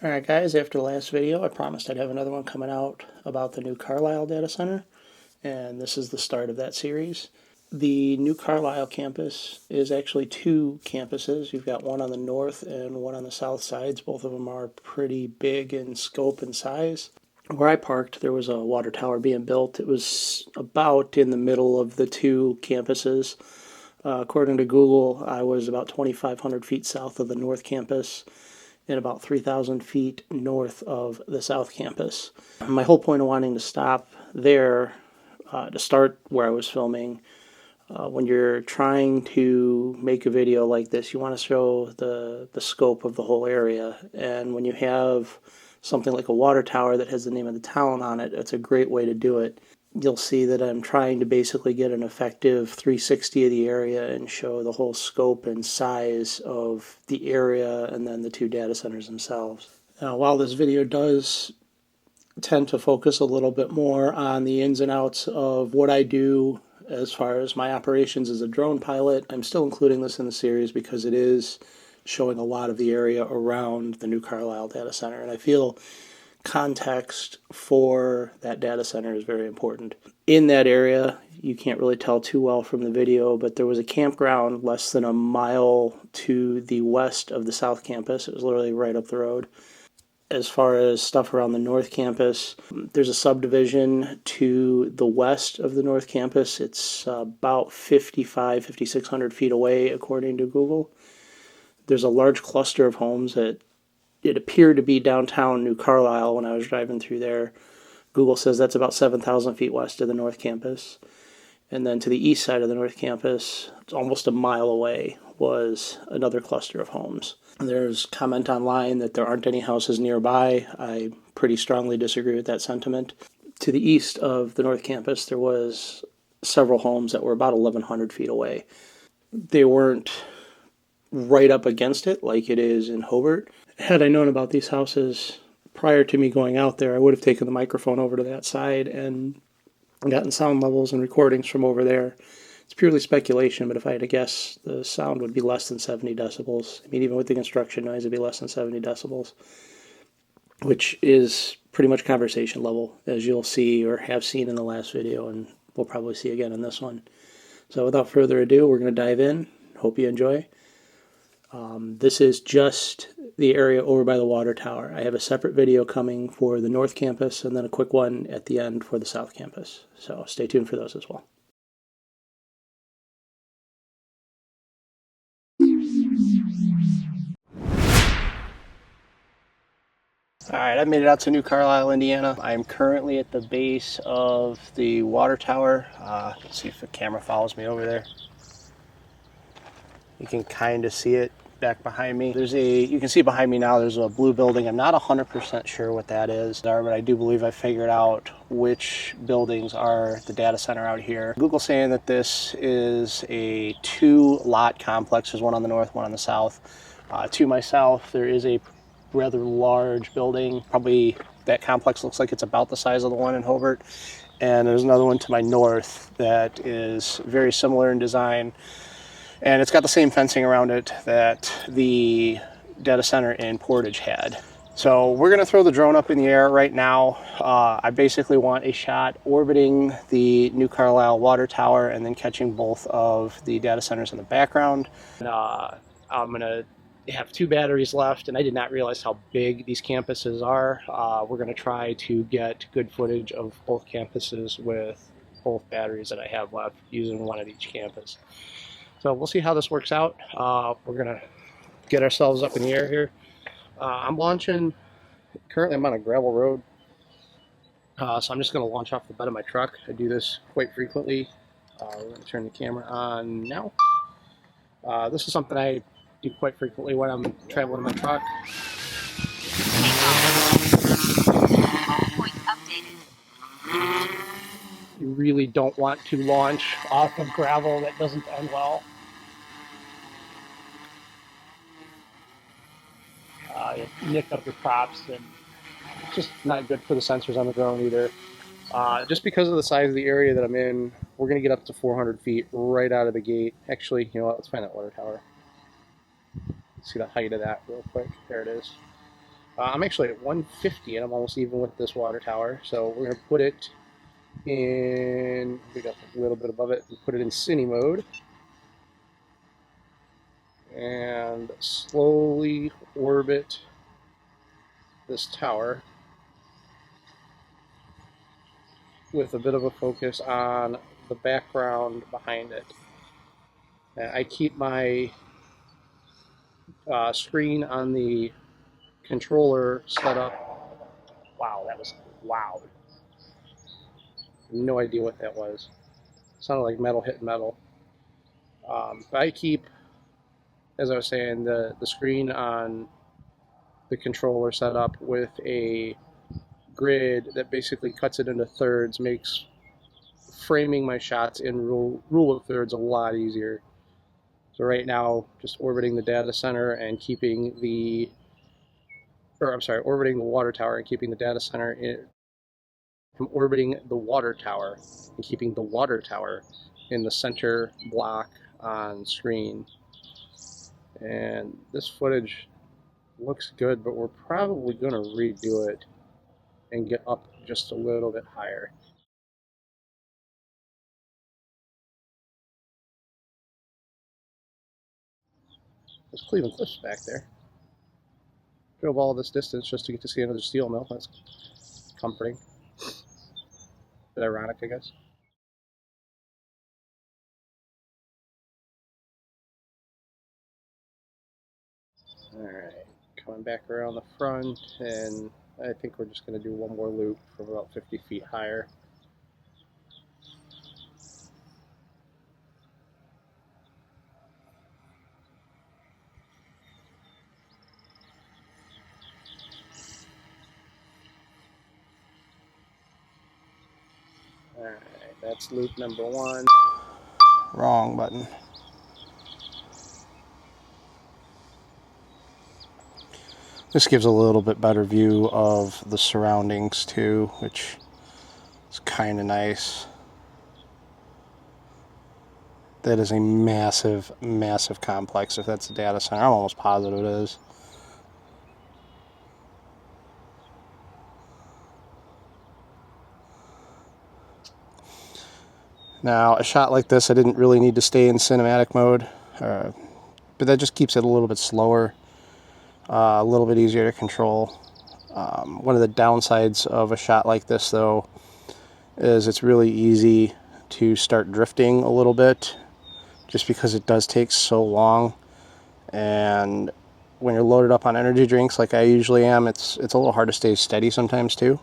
Alright guys, after the last video I promised I'd have another one coming out about the new Carlisle data center, and this is the start of that series. The new Carlisle campus is actually two campuses. You've got one on the north and one on the south sides. Both of them are pretty big in scope and size. Where I parked, there was a water tower being built. It was about in the middle of the two campuses. According to Google, I was about 2,500 feet south of the north campus and about 3,000 feet north of the south campus. My whole point of wanting to stop there to start where I was filming, when you're trying to make a video like this, you want to show the scope of the whole area. And when you have something like a water tower that has the name of the town on it, it's a great way to do it. You'll see that I'm trying to basically get an effective 360 of the area and show the whole scope and size of the area and then the two data centers themselves. Now, while this video does tend to focus a little bit more on the ins and outs of what I do as far as my operations as a drone pilot, I'm still including this in the series because it is showing a lot of the area around the new Carlisle data center, and I feel context for that data center is very important. In that area, you can't really tell too well from the video, but there was a campground less than a mile to the west of the south campus. It was literally right up the road. As far as stuff around the north campus, there's a subdivision to the west of the north campus. It's about 5,600 feet away, according to Google. There's a large cluster of homes that it appeared to be downtown New Carlisle when I was driving through there. Google says that's about 7,000 feet west of the north campus. And then to the east side of the north campus, it's almost a mile away, was another cluster of homes. There's comment online that there aren't any houses nearby. I pretty strongly disagree with that sentiment. To the east of the north campus, there was several homes that were about 1,100 feet away. They weren't right up against it like it is in Hobart. Had I known about these houses prior to me going out there, I would have taken the microphone over to that side and gotten sound levels and recordings from over there. It's purely speculation, but if I had to guess, the sound would be less than 70 decibels. I mean, even with the construction noise, it'd be less than 70 decibels, which is pretty much conversation level, as you'll see or have seen in the last video, and we'll probably see again in this one. So without further ado, we're going to dive in. Hope you enjoy. This is just the area over by the water tower. I have a separate video coming for the north campus and then a quick one at the end for the south campus. So stay tuned for those as well. Alright, I made it out to New Carlisle, Indiana. I'm currently at the base of the water tower. Let's see if the camera follows me over there. You can kind of see it back behind me. You can see behind me now, there's a blue building. I'm not 100% sure what that is, but I do believe I figured out which buildings are the data center out here. Google's saying that this is a 2-lot complex. There's one on the north, one on the south. To my south, there is a rather large building. Probably that complex looks like it's about the size of the one in Hobart. And there's another one to my north that is very similar in design. And it's got the same fencing around it that the data center in Portage had. So we're going to throw the drone up in the air right now. I basically want a shot orbiting the New Carlisle water tower and then catching both of the data centers in the background. I'm going to have 2 batteries left, and I did not realize how big these campuses are. We're going to try to get good footage of both campuses with both batteries that I have left, using one at each campus. So we'll see how this works out. We're going to get ourselves up in the air here. I'm launching, currently I'm on a gravel road, so I'm just going to launch off the bed of my truck. I do this quite frequently. We're going to turn the camera on now. This is something I do quite frequently when I'm traveling in my truck. You really don't want to launch off of gravel. That doesn't end well. You nick up your props, and it's just not good for the sensors on the drone either. Just because of the size of the area that I'm in, we're going to get up to 400 feet right out of the gate. Actually, you know what? Let's find that water tower. Let's see the height of that real quick. There it is. I'm actually at 150 and I'm almost even with this water tower. So we're going to put it in, we got a little bit above it, and put it in cine mode. And slowly orbit this tower with a bit of a focus on the background behind it. And I keep my screen on the controller set up. Wow, that was loud. No idea what that was. Sounded like metal hitting metal. But I keep, as I was saying, the screen on the controller set up with a grid that basically cuts it into thirds, makes framing my shots in rule of thirds a lot easier. So right now, just orbiting the data center and keeping the, or I'm sorry, orbiting the water tower and keeping the data center in. I'm orbiting the water tower and keeping the water tower in the center block on screen. And this footage looks good, but we're probably going to redo it and get up just a little bit higher. There's Cleveland Cliffs back there. Drove all this distance just to get to see another steel mill. That's comforting. Bit ironic, I guess. Alright, coming back around the front, and I think we're just going to do one more loop from about 50 feet higher. Alright, that's loop number one. Wrong button. This gives a little bit better view of the surroundings too, which is kind of nice. That is a massive, massive complex if that's a data center. I'm almost positive it is. Now, a shot like this, I didn't really need to stay in cinematic mode, but that just keeps it a little bit slower, a little bit easier to control. One of the downsides of a shot like this, though, is it's really easy to start drifting a little bit, just because it does take so long. And when you're loaded up on energy drinks like I usually am, it's a little hard to stay steady sometimes too.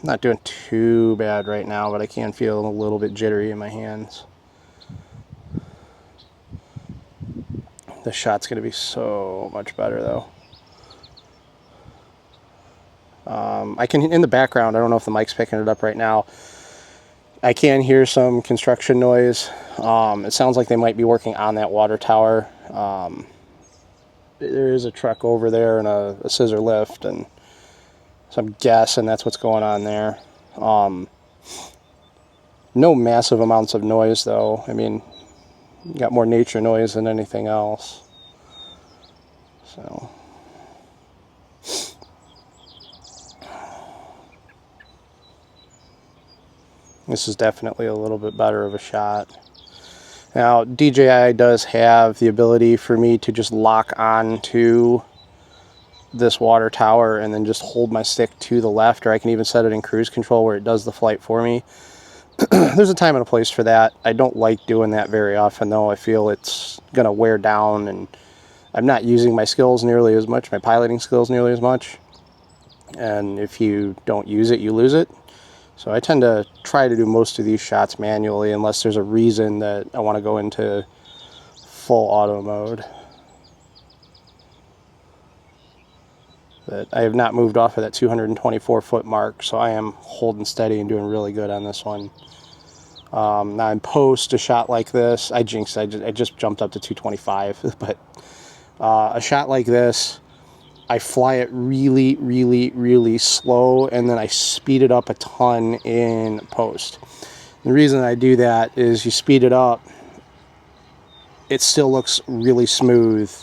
Not doing too bad right now, but I can feel a little bit jittery in my hands. The shot's going to be so much better though. I can, in the background, I don't know if the mic's picking it up right now, I can hear some construction noise. It sounds like they might be working on that water tower. There is a truck over there and a scissor lift, and so I'm guessing that's what's going on there. No massive amounts of noise though. I mean, you got more nature noise than anything else. So this is definitely a little bit better of a shot. Now, DJI does have the ability for me to just lock on to this water tower and then just hold my stick to the left, or I can even set it in cruise control where it does the flight for me. There's a time and a place for that. I don't like doing that very often though. I feel it's going to wear down, and I'm not using my skills nearly as much, my piloting skills nearly as much. And if you don't use it, you lose it. So I tend to try to do most of these shots manually unless there's a reason that I want to go into full auto mode. But I have not moved off of that 224 foot mark, so I am holding steady and doing really good on this one. Now in post, a shot like this, I jinxed, I just jumped up to 225, but a shot like this, I fly it really, really, really slow, and then I speed it up a ton in post. The reason I do that is you speed it up, it still looks really smooth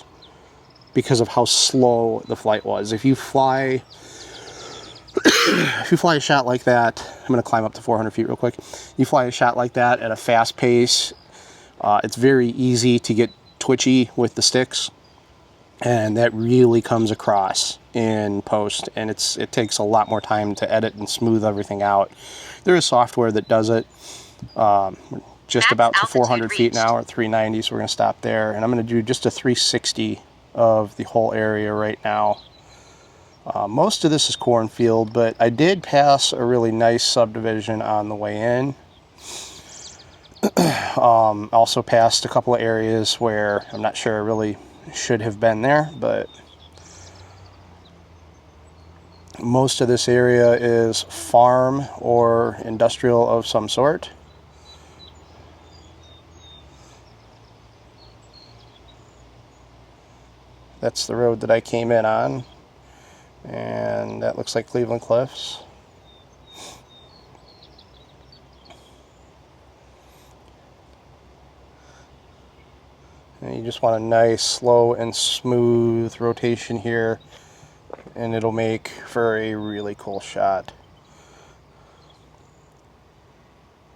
because of how slow the flight was. If you fly a shot like that, I'm going to climb up to 400 feet real quick. You fly a shot like that at a fast pace, it's very easy to get twitchy with the sticks, and that really comes across in post, and it takes a lot more time to edit and smooth everything out. There is software that does it. Just about to 400 feet now, or 390, so we're going to stop there, and I'm going to do just a 360 of the whole area right now. Most of this is cornfield, but I did pass a really nice subdivision on the way in. Also passed a couple of areas where I'm not sure I really should have been there, but most of this area is farm or industrial of some sort. That's the road that I came in on, and that looks like Cleveland Cliffs. And you just want a nice, slow and smooth rotation here, and it'll make for a really cool shot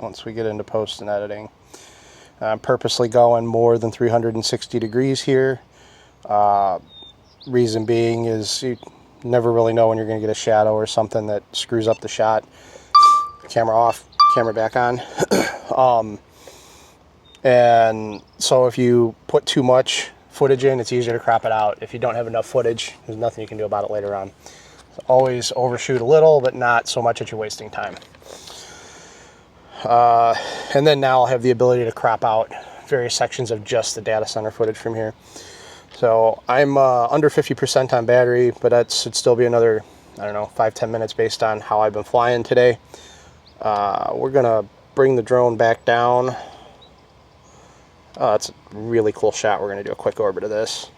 once we get into post and editing. I'm purposely going more than 360 degrees here. Reason being is you never really know when you're going to get a shadow or something that screws up the shot. Camera off, camera back on. And so if you put too much footage in, it's easier to crop it out. If you don't have enough footage, there's nothing you can do about it later on. So always overshoot a little, but not so much that you're wasting time. And then now I'll have the ability to crop out various sections of just the data center footage from here. So I'm under 50% on battery, but that should still be another, I don't know, 5-10 minutes based on how I've been flying today. We're gonna bring the drone back down. It's a really cool shot. We're gonna do a quick orbit of this.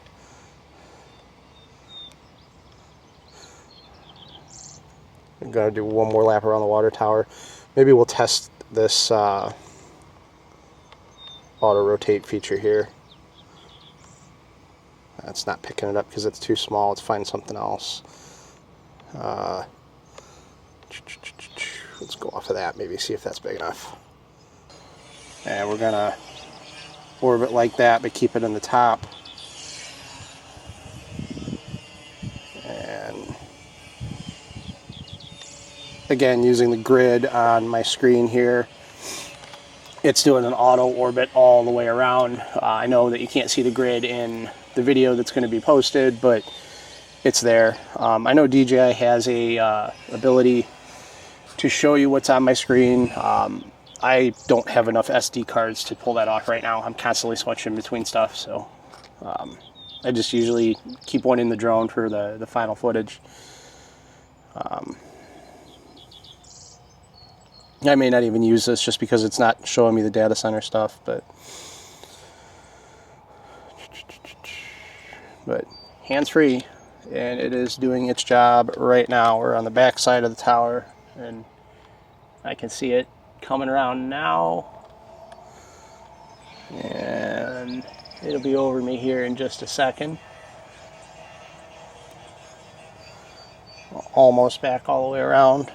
I'm gonna do one more lap around the water tower. Maybe we'll test this auto rotate feature here. It's not picking it up because it's too small. Let's find something else. Let's go off of that, maybe see if that's big enough. And we're gonna orbit like that, but keep it in the top. And again, using the grid on my screen here, it's doing an auto orbit all the way around. I know that you can't see the grid in the video that's going to be posted, but it's there. I know DJI has a ability to show you what's on my screen. I don't have enough SD cards to pull that off right now. I'm constantly switching between stuff, so I just usually keep one in the drone for the final footage. I may not even use this just because it's not showing me the data center stuff, but hands-free, and it is doing its job right now. We're on the back side of the tower, and I can see it coming around now, and it'll be over me here in just a second. Almost back all the way around.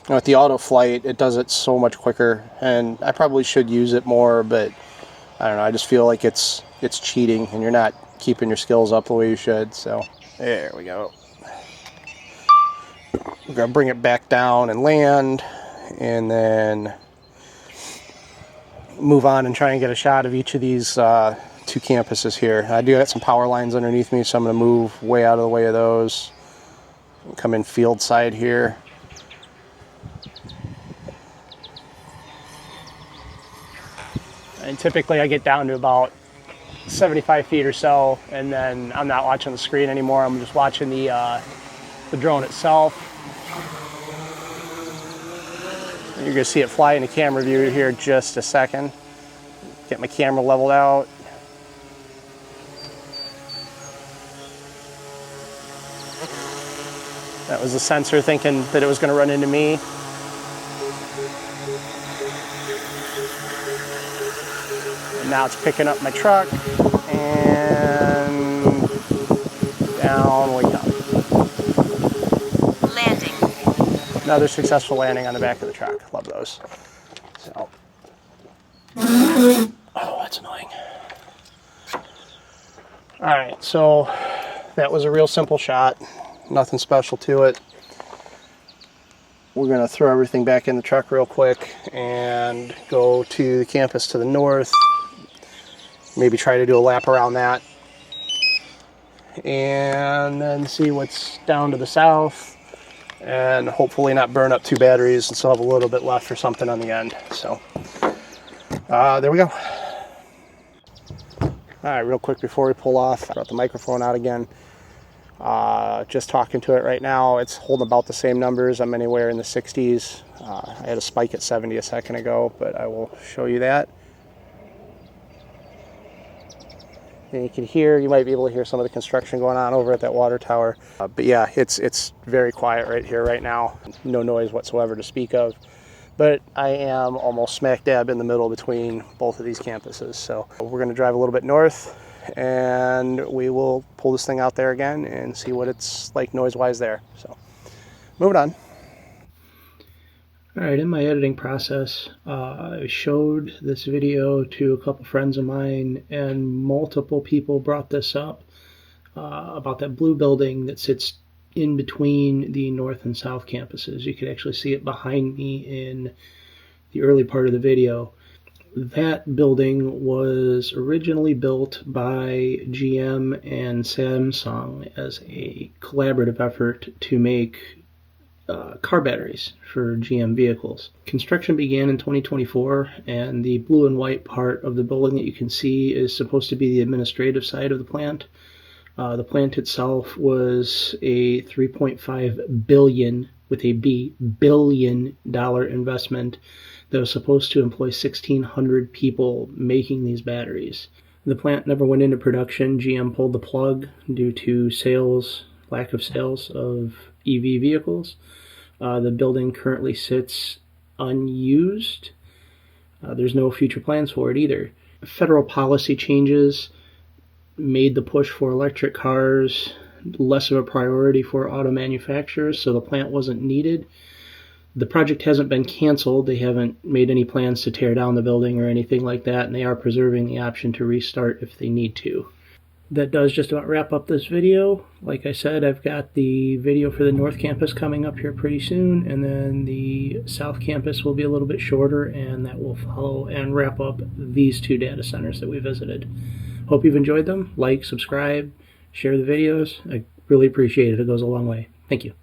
Now with the auto flight, it does it so much quicker, and I probably should use it more, but I don't know, I just feel like it's cheating and you're not keeping your skills up the way you should. So there we go. We're gonna bring it back down and land, and then move on and try and get a shot of each of these two campuses here. I do got some power lines underneath me, so I'm gonna move way out of the way of those. Come in field side here. And typically I get down to about 75 feet or so, and then I'm not watching the screen anymore. I'm just watching the drone itself. And you're going to see it fly into camera view here in just a second. Get my camera leveled out. That was the sensor thinking that it was going to run into me. And now it's picking up my truck, and Another successful landing on the back of the truck. Love those. So, oh, that's annoying. All right, so that was a real simple shot. Nothing special to it. We're gonna throw everything back in the truck real quick and go to the campus to the north. Maybe try to do a lap around that. And then see what's down to the south. And hopefully not burn up 2 batteries and still have a little bit left for something on the end. So, there we go. All right, real quick before we pull off, I brought the microphone out again. Just talking to it right now, it's holding about the same numbers. I'm anywhere in the 60s. I had a spike at 70 a second ago, but I will show you that. And you can hear, you might be able to hear some of the construction going on over at that water tower. But yeah, it's very quiet right here right now. No noise whatsoever to speak of. But I am almost smack dab in the middle between both of these campuses. So we're going to drive a little bit north and we will pull this thing out there again and see what it's like noise-wise there. So moving on. All right, in my editing process, I showed this video to a couple friends of mine, and multiple people brought this up about that blue building that sits in between the north and south campuses. You can actually see it behind me in the early part of the video. That building was originally built by GM and Samsung as a collaborative effort to make car batteries for GM vehicles. Construction began in 2024, and the blue and white part of the building that you can see is supposed to be the administrative side of the plant. The plant itself was a $3.5 billion, with a B, $billion investment that was supposed to employ 1,600 people making these batteries. The plant never went into production. GM pulled the plug due to lack of sales of EV vehicles. The building currently sits unused. There's no future plans for it either. Federal policy changes made the push for electric cars less of a priority for auto manufacturers, so the plant wasn't needed. The project hasn't been canceled. They haven't made any plans to tear down the building or anything like that, and they are preserving the option to restart if they need to. That does just about wrap up this video. Like I said, I've got the video for the North Campus coming up here pretty soon, and then the South Campus will be a little bit shorter, and that will follow and wrap up these 2 data centers that we visited. Hope you've enjoyed them. Like, subscribe, share the videos. I really appreciate it. It goes a long way. Thank you.